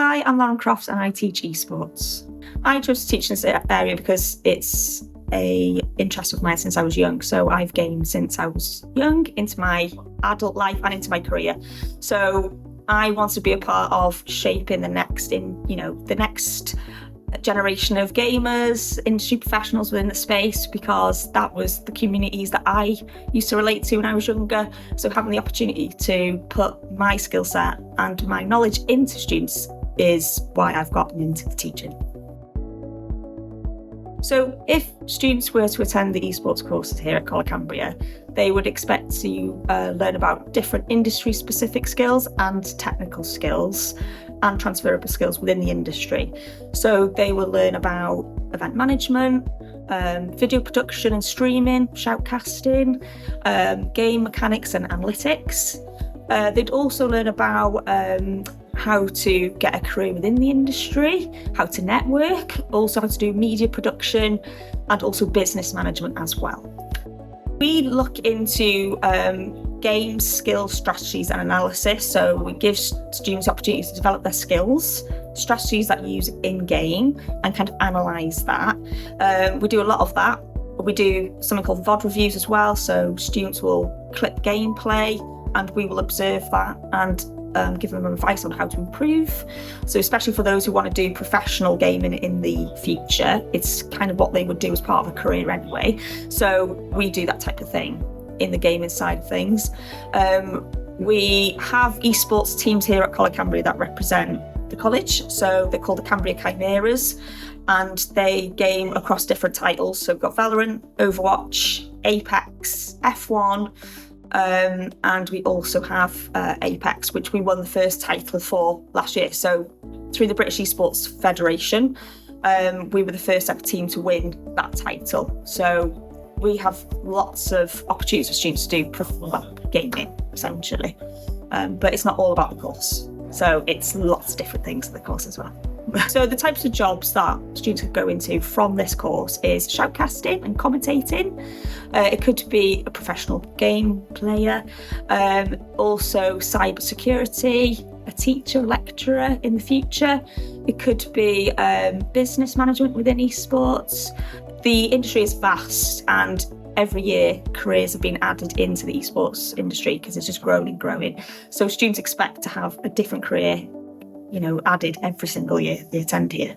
Hi, I'm Lauren Crofts and I teach esports. I chose to teach in this area because it's an interest of mine since I was young. So I've gamed since I was young into my adult life and into my career. So I want to be a part of shaping the next generation of gamers, industry professionals within the space, because that was the communities that I used to relate to when I was younger. So having the opportunity to put my skill set and my knowledge into students is why I've gotten into the teaching. So if students were to attend the esports courses here at Ngholeg Cambria, they would expect to learn about different industry-specific skills and technical skills and transferable skills within the industry. So they will learn about event management, video production and streaming, shoutcasting, game mechanics and analytics. They'd also learn about how to get a career within the industry, how to network, also how to do media production, and also business management as well. We look into game skills, strategies and analysis. So we give students opportunities to develop their skills, strategies that you use in-game, and kind of analyse that. We do a lot of that. We do something called VOD reviews as well. So students will clip gameplay and we will observe that and give them advice on how to improve. So especially for those who want to do professional gaming in the future, it's kind of what they would do as part of a career anyway. So we do that type of thing in the gaming side of things. We have esports teams here at Coleg Cambria that represent the college. So they're called the Cambria Chimeras, and they game across different titles. So we've got Valorant, Overwatch, Apex, F1, and we also have Apex, which we won the first title for last year. So through the British Esports Federation, we were the first ever team to win that title. So we have lots of opportunities for students to do gaming, essentially. But it's not all about the course. So it's lots of different things in the course as well. So the types of jobs that students could go into from this course is shoutcasting and commentating. It could be a professional game player, also cyber security, a teacher, lecturer in the future. It could be business management within esports. The industry is vast, and every year careers have been added into the esports industry because it's just growing and growing. So students expect to have a different career, added every single year they attend here.